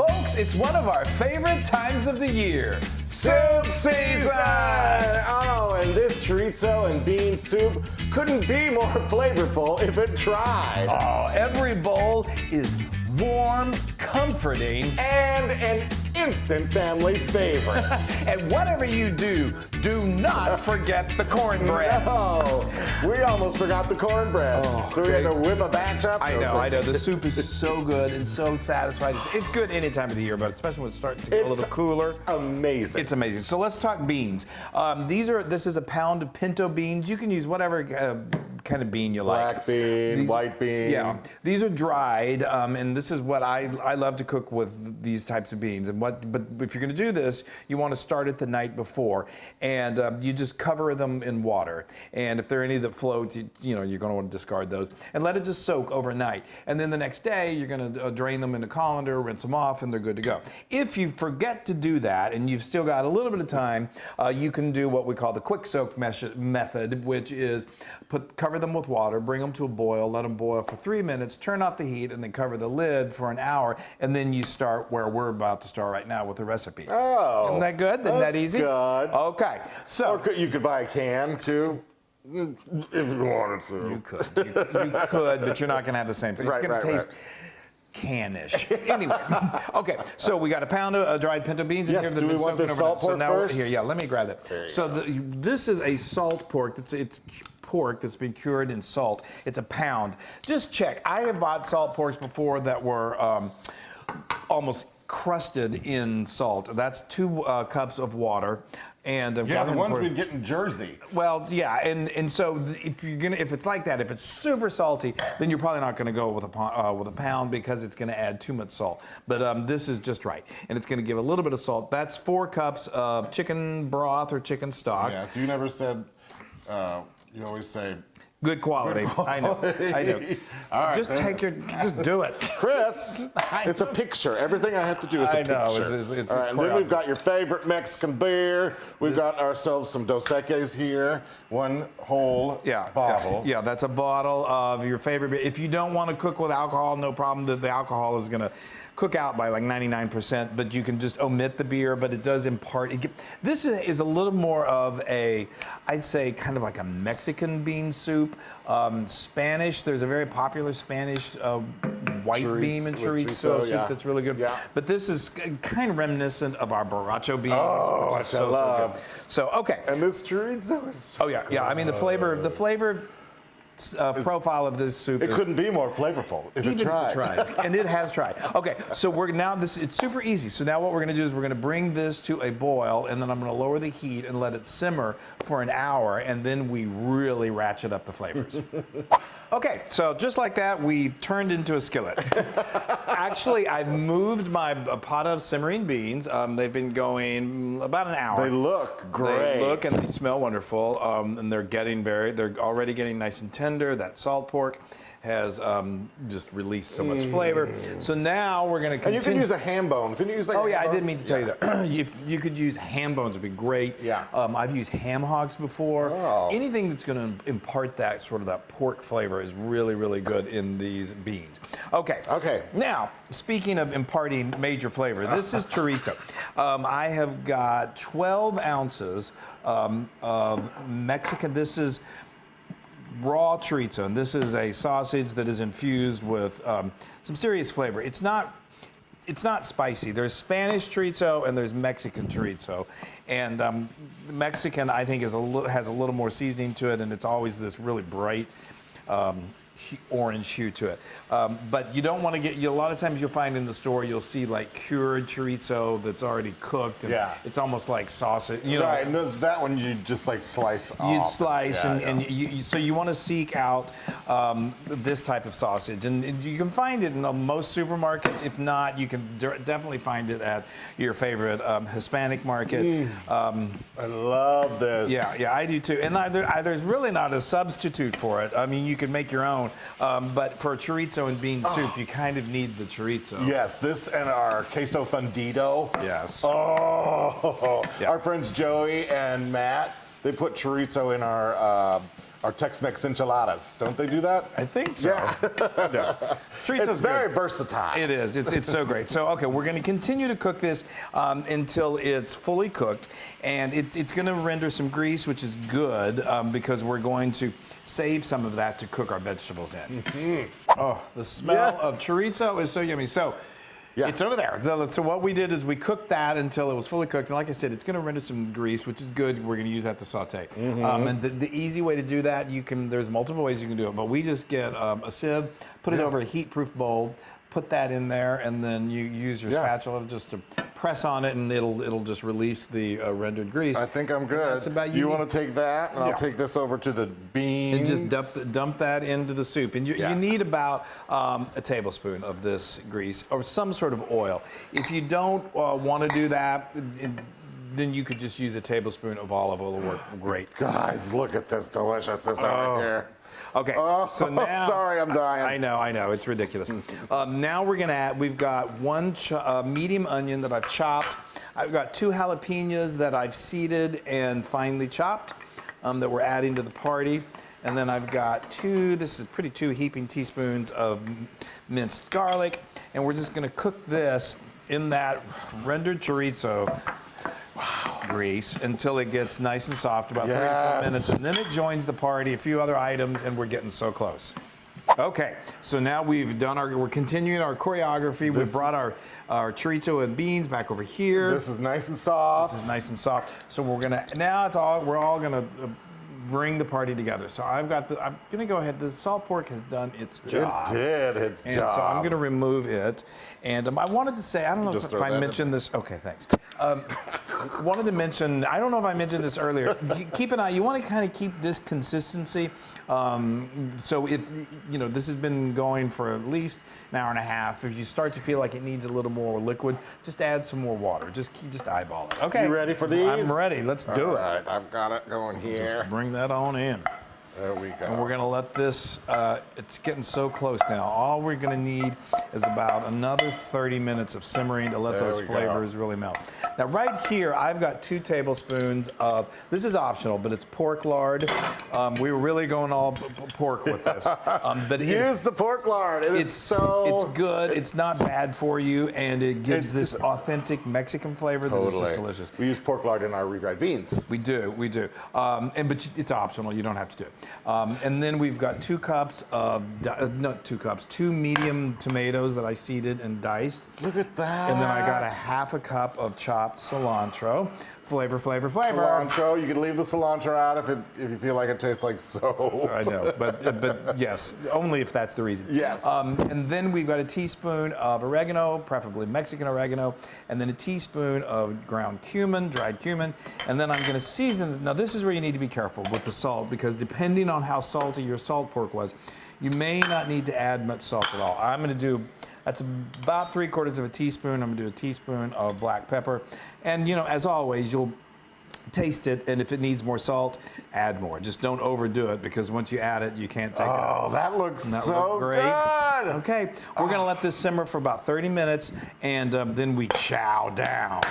Folks, it's one of our favorite times of the year. Soup season! Oh, and this chorizo and bean soup couldn't be more flavorful if it tried. Oh, every bowl is warm, comforting, And an instant family favorite. and whatever you do not forget the cornbread. No, we almost forgot the cornbread. So we had to whip a batch up. I know. The soup is so good and so satisfying. It's good any time of the year, but especially when it's starting to get a little cooler. Amazing. It's amazing. So let's talk beans. This is a pound of pinto beans. You can use whatever kind of bean you like. Black bean, white bean. Yeah, these are dried, and this is what I love to cook with these types of beans. But if you're going to do this, you want to start it the night before, and you just cover them in water. And if there are any that float, you're going to want to discard those and let it just soak overnight. And then the next day, you're going to drain them in a colander, rinse them off, and they're good to go. If you forget to do that, and you've still got a little bit of time, you can do what we call the quick soak method, which is cover them with water, bring them to a boil, let them boil for 3 minutes, turn off the heat, and then cover the lid for an hour, and then you start where we're about to start right now with the recipe. Oh. Isn't that good? Isn't that easy? Good. Okay. So Or you could buy a can too, if you wanted to. you could, but you're not going to have the same thing. It's Right, going to right, taste canish. Anyway, okay, so we got a pound of dried pinto beans in Yes, here that do have we been want soaking the overnight. salt pork first? Here, yeah, let me grab it. So this is a salt pork. It's pork that's been cured in salt. It's a pound. Just check. I have bought salt porks before that were almost crusted in salt. That's 2 cups of water. And Yeah, the ones we'd get in Jersey. well, yeah, and so if it's like that, if it's super salty, then you're probably not going to go with a pound because it's going to add too much salt. But this is just right, and it's going to give a little bit of salt. That's 4 cups of chicken broth or chicken stock. Yeah, so you never said, you always say, Good quality. I know. All right, just do it. Chris, it's a picture. Everything I have to do is a I know, picture. it's All right, and then we've got your favorite Mexican beer. We've got ourselves some Dos Equis here. 1 whole bottle. Yeah, that's a bottle of your favorite beer. If you don't want to cook with alcohol, no problem. The alcohol is going to cook out by like 99%, but you can just omit the beer, but it does impart. This is a little more of I'd say kind of like a Mexican bean soup. Spanish, there's a very popular Spanish white bean and chorizo soup that's really good. Yeah. But this is kind of reminiscent of our borracho beans. Oh, which is which I love. So good. So, okay. And this chorizo is so Oh, yeah. I mean, the flavor profile of this soup. It couldn't be more flavorful if it tried. And it has tried. Okay, so it's super easy. So now what we're gonna do is we're gonna bring this to a boil, and then I'm gonna lower the heat and let it simmer for an hour, and then we really ratchet up the flavors. Okay, so just like that, we've turned into a skillet. Actually, I've moved my pot of simmering beans. They've been going about an hour. They look great. They look and they smell wonderful, and they're already getting nice and tender. That salt pork has just released so much flavor. So now we're going to continue. And you can use a ham bone. Can you use like Oh a yeah, ham I bone? did mean to tell you that. You could use ham bones would be great. Yeah. I've used ham hocks before. Oh. Anything that's going to impart that sort of that pork flavor is really, really good in these beans. Okay. Okay. Now, speaking of imparting major flavor, this is chorizo. I have got 12 ounces of Mexican. This is raw chorizo, and this is a sausage that is infused with some serious flavor. It's not spicy. There's Spanish chorizo and there's Mexican chorizo, and Mexican I think has a little more seasoning to it, and it's always this really bright orange hue to it. But you don't want to get, a lot of times you'll find in the store, you'll see like cured chorizo that's already cooked. And it's almost like sausage. Right, and that one you just like slice off. You'd slice, so you want to seek out this type of sausage. And you can find it in most supermarkets. If not, you can definitely find it at your favorite Hispanic market. I love this. Yeah, I do too. And there's really not a substitute for it. I mean, you can make your own. But for chorizo and bean soup, you kind of need the chorizo. Yes, this and our queso fundido. Yes. Oh, our friends Joey and Matt, they put chorizo in our our Tex-Mex enchiladas. Don't they do that? I think so. Yeah. No. It's very versatile. It is. It's so great. So, okay, we're going to continue to cook this until it's fully cooked. And it's going to render some grease, which is good because we're going to save some of that to cook our vegetables in. Mm-hmm. Oh, the smell of chorizo is so yummy. So, it's over there. So what we did is we cooked that until it was fully cooked. And like I said, it's going to render some grease, which is good. We're going to use that to saute. Mm-hmm. And the easy way to do that, there's multiple ways you can do it. But we just get a sieve, put it over a heat-proof bowl, put that in there, and then you use your spatula just to press on it, and it'll just release the rendered grease. I think I'm good. That's about you want to take that, and I'll take this over to the beans. And just dump that into the soup. And you need about a tablespoon of this grease or some sort of oil. If you don't want to do that, then you could just use a tablespoon of olive oil. It'll work great. Guys, look at this deliciousness over here. Okay, so now... Sorry, I'm dying. I know, it's ridiculous. Now we're gonna add, we've got one medium onion that I've chopped. I've got 2 jalapeños that I've seeded and finely chopped that we're adding to the party. And then I've got 2 heaping teaspoons of minced garlic. And we're just gonna cook this in that rendered chorizo grease until it gets nice and soft, about 3 to 4 minutes, and then it joins the party, a few other items, and we're getting so close. Okay, so now we're continuing our choreography. We brought our chorizo and beans back over here. This is nice and soft. So we're all gonna bring the party together. So I'm gonna go ahead. The salt pork has done its job. It did its job. And so I'm gonna remove it. And I wanted to say, I don't know if I mentioned this. Okay, thanks. Wanted to mention, I don't know if I mentioned this earlier. Keep an eye, you want to kind of keep this consistency. So if, this has been going for at least an hour and a half. If you start to feel like it needs a little more liquid, just add some more water. Just eyeball it. Okay. You ready for these? I'm ready. Let's do it. All right, I've got it going here. Just bring that on in. There we go. And we're gonna let this, it's getting so close now. All we're gonna need is about another 30 minutes of simmering to let those flavors really melt. Now right here, I've got 2 tablespoons of, this is optional, but it's pork lard. We were really going all pork with this. But use the pork lard, it's good, it's not bad for you, and it gives this authentic Mexican flavor that is just delicious. We use pork lard in our refried beans. We do. But it's optional, you don't have to do it. And then we've got 2 cups of, not 2 cups, 2 medium tomatoes that I seeded and diced. Look at that. And then I got a half a cup of chopped cilantro. Flavor. Cilantro, you can leave the cilantro out if you feel like it tastes like soap. I know, but yes, only if that's the reason. Yes. And then we've got a teaspoon of oregano, preferably Mexican oregano, and then a teaspoon of ground cumin, dried cumin, and then I'm going to season. Now this is where you need to be careful with the salt, because depending on how salty your salt pork was, you may not need to add much salt at all. I'm going to do, that's about 3/4 of a teaspoon. I'm going to do a teaspoon of black pepper. And, as always, you'll taste it, and if it needs more salt, add more. Just don't overdo it, because once you add it, you can't take it out. Oh, that looks so good. Okay, we're going to let this simmer for about 30 minutes, and then we chow down.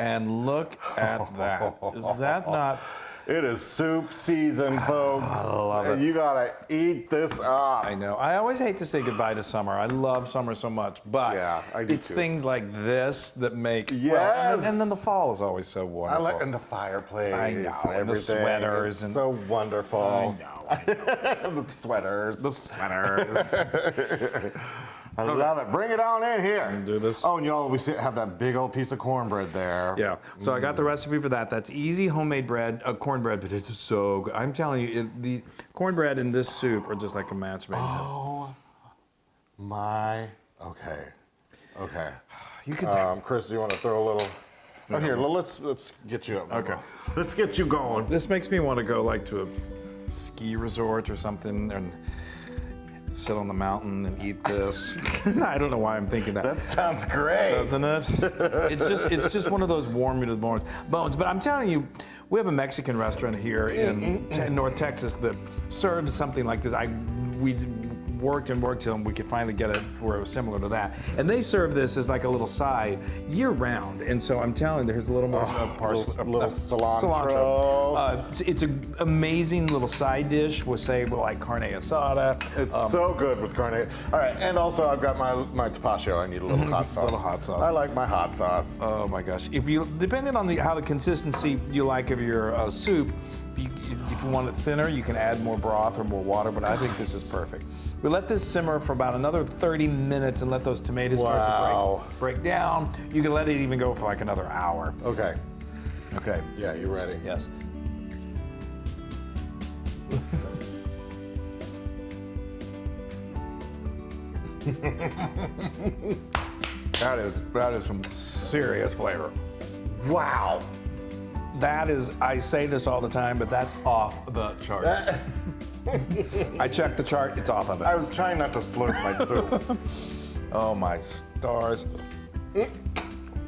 And look at that. Is that not... It is soup season, folks. I love it. You gotta eat this up. I know. I always hate to say goodbye to summer. I love summer so much, but I do it's things like this that make. Yes. Well, and then the fall is always so wonderful. I like, and the fireplace. I know. And the sweaters. It's so wonderful. I know. The sweaters. I love it. Bring it on in here. Do this. Oh, and you always have that big old piece of cornbread there. Yeah. So I got the recipe for that. That's easy homemade bread, cornbread, but it's so good. I'm telling you, the cornbread in this soup are just like a match made in heaven. Oh my. Okay. You can Chris, do you want to throw a little? Oh, here. Let's get you up. Okay. Let's get you going. This makes me want to go like to a ski resort or something and sit on the mountain and eat this. I don't know why I'm thinking that. That sounds great. Doesn't it? It's just one of those warm me to the bones. But I'm telling you, we have a Mexican restaurant here in North Texas that serves something like this. worked and worked till we could finally get it where it was similar to that. And they serve this as like a little side year round. And so I'm telling you, there's a little more parsley, little cilantro. It's an amazing little side dish with, say, like carne asada. It's so good with carne. All right, and also I've got my tapatio. I need a little hot sauce. Little hot sauce. I like my hot sauce. Oh my gosh! Depending on how the consistency you like of your soup, if you want it thinner, you can add more broth or more water. But I think this is perfect. We let this simmer for about another 30 minutes and let those tomatoes start to break down. You can let it even go for like another hour. Okay. Okay. Yeah, you ready? Yes. That is some serious flavor. Wow. That is, I say this all the time, but that's off the charts. I checked the chart, it's off of it. I was trying not to slurp my soup. Oh my stars. You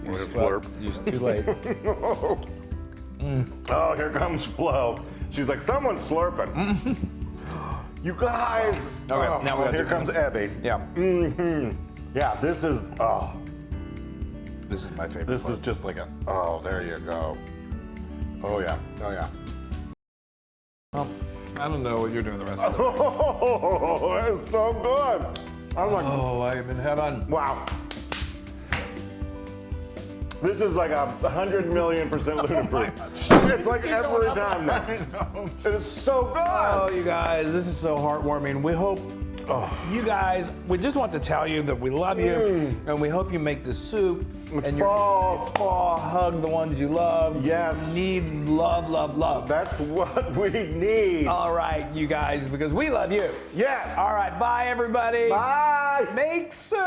slurp. You're too late. Oh, here comes Flo. She's like, someone's slurping. You guys. Okay, now here comes Abby. Yeah. Yeah, this is, This is my favorite. this is just like there you go. Oh yeah, oh yeah. Well, I don't know what you're doing the rest of the day. Oh, it's so good. I'm like, Oh, I am in heaven. wow. This is like 100,000,000% gluten-free. It's like every time now. It is so good. Oh, you guys, this is so heartwarming. We hope you guys, we just want to tell you that we love you and we hope you make this soup. It's fall. It's fall. Hug the ones you love. Yes. You need love, love, love. That's what we need. All right, you guys, because we love you. Yes. All right, bye, everybody. Bye. Make soup.